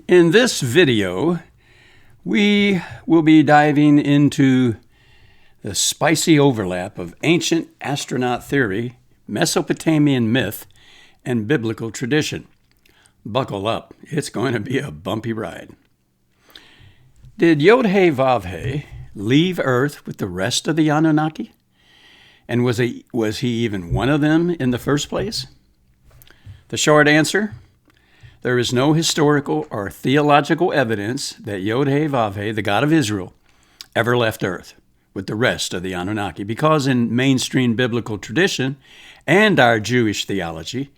In this video, we will be diving into the spicy overlap of ancient astronaut theory, Mesopotamian myth, and biblical tradition. Buckle up, it's going to be a bumpy ride. Did YHVH leave Earth with the rest of the Annunaki? And was he even one of them in the first place? The short answer: there is no historical or theological evidence that YHVH, the God of Israel, ever left Earth with the rest of the Annunaki, because in mainstream biblical tradition and our Jewish theology,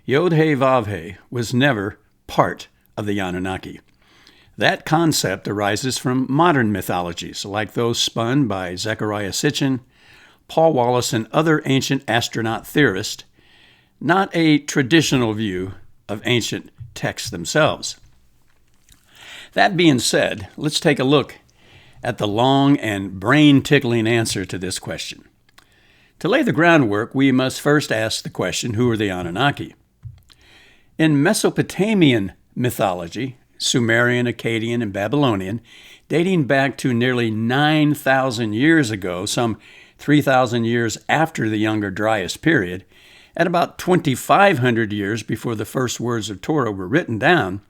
YHVH was never part of the Annunaki. That concept arises from modern mythologies, like those spun by Zecharia Sitchin, Paul Wallace, and other ancient astronaut theorists, not a traditional view of ancient texts themselves. That being said, let's take a look at the long and brain-tickling answer to this question. To lay the groundwork, we must first ask the question, who are the Anunnaki? In Mesopotamian mythology, Sumerian, Akkadian, and Babylonian, dating back to nearly 9,000 years ago, some 3,000 years after the Younger Dryas period, at about 2,500 years before the first words of Torah were written down,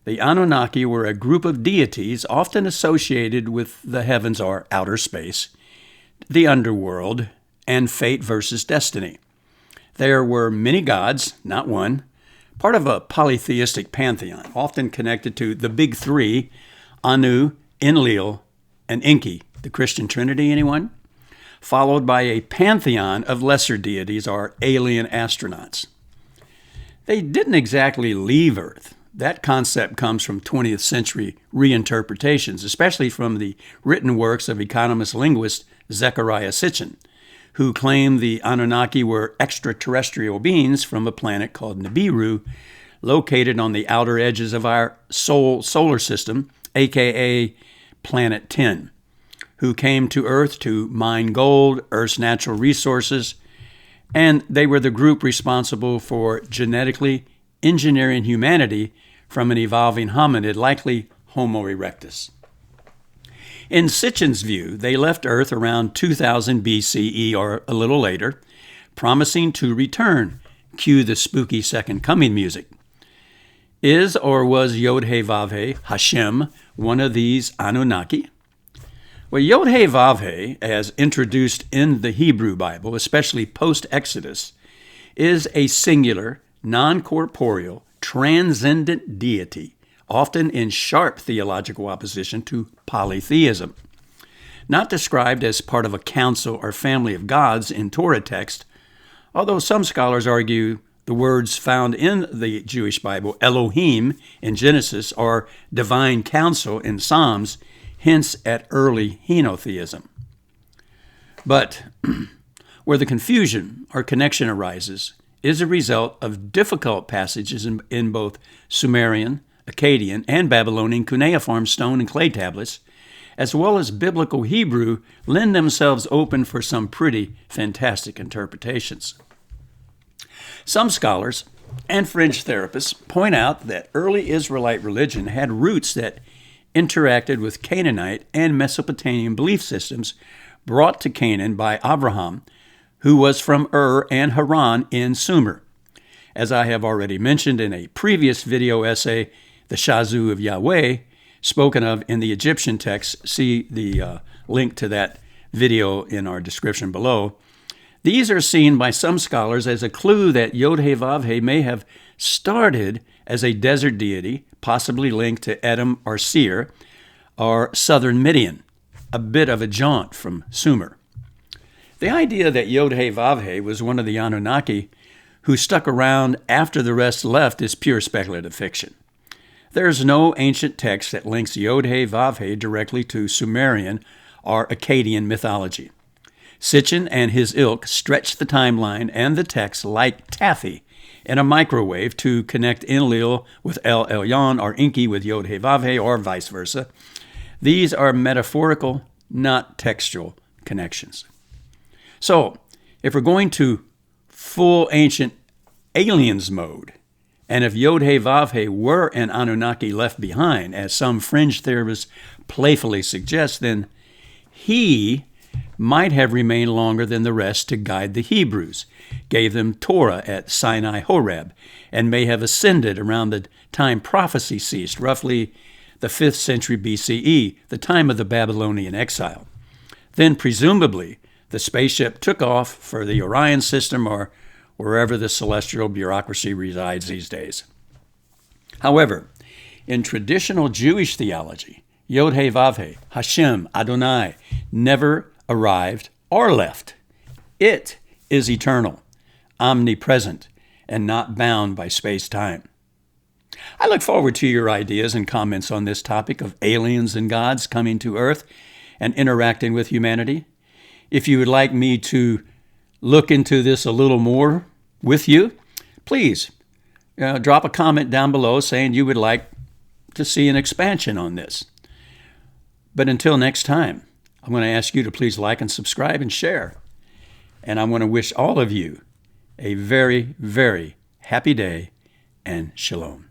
the Anunnaki were a group of deities often associated with the heavens or outer space, the underworld, and fate versus destiny. There were many gods, not one, part of a polytheistic pantheon, often connected to the big three, Anu, Enlil, and Enki, the Christian Trinity, anyone? Followed by a pantheon of lesser deities or alien astronauts. They didn't exactly leave Earth. That concept comes from 20th century reinterpretations, especially from the written works of economist-linguist Zecharia Sitchin, who claimed the Anunnaki were extraterrestrial beings from a planet called Nibiru, located on the outer edges of our solar system, aka Planet 10, who came to Earth to mine gold, Earth's natural resources, and they were the group responsible for genetically engineering humanity from an evolving hominid, likely Homo erectus. In Sitchin's view, they left Earth around 2000 BCE or a little later, promising to return. Cue the spooky second coming music. Is or was YHVH, Hashem, one of these Anunnaki? Well, YHVH, as introduced in the Hebrew Bible, especially post-Exodus, is a singular, non-corporeal, transcendent deity, often in sharp theological opposition to polytheism. Not described as part of a council or family of gods in Torah text, although some scholars argue the words found in the Jewish Bible, Elohim in Genesis, or divine council in Psalms, hints at early henotheism. But where the confusion or connection arises is a result of difficult passages in both Sumerian, Akkadian, and Babylonian cuneiform stone and clay tablets, as well as biblical Hebrew, lend themselves open for some pretty fantastic interpretations. Some scholars and fringe therapists point out that early Israelite religion had roots that interacted with Canaanite and Mesopotamian belief systems brought to Canaan by Abraham, who was from Ur and Haran in Sumer. As I have already mentioned in a previous video essay, the Shazu of Yahweh, spoken of in the Egyptian text, see the link to that video in our description below. These are seen by some scholars as a clue that YHVH may have started as a desert deity, possibly linked to Edom or Seir, or southern Midian, a bit of a jaunt from Sumer. The idea that YHVH was one of the Anunnaki who stuck around after the rest left is pure speculative fiction. There is no ancient text that links YHVH directly to Sumerian or Akkadian mythology. Sitchin and his ilk stretched the timeline and the text like taffy in a microwave to connect Enlil with El Elyon or Enki with YHVH or vice versa. These are metaphorical, not textual connections. So, if we're going to full ancient aliens mode And if YHVH were an Anunnaki left behind, as some fringe theorists playfully suggest, then he might have remained longer than the rest to guide the Hebrews, gave them Torah at Sinai Horeb, and may have ascended around the time prophecy ceased, roughly the 5th century BCE, the time of the Babylonian exile. Then, presumably, the spaceship took off for the Orion system or wherever the celestial bureaucracy resides these days. However, in traditional Jewish theology, YHVH, Hashem, Adonai, never arrived or left. It is eternal, omnipresent, and not bound by space-time. I look forward to your ideas and comments on this topic of aliens and gods coming to Earth and interacting with humanity. If you would like me to look into this a little more with you, please drop a comment down below saying you would like to see an expansion on this. But until next time, I'm going to ask you to please like and subscribe and share. And I want to wish all of you a very, very happy day and shalom.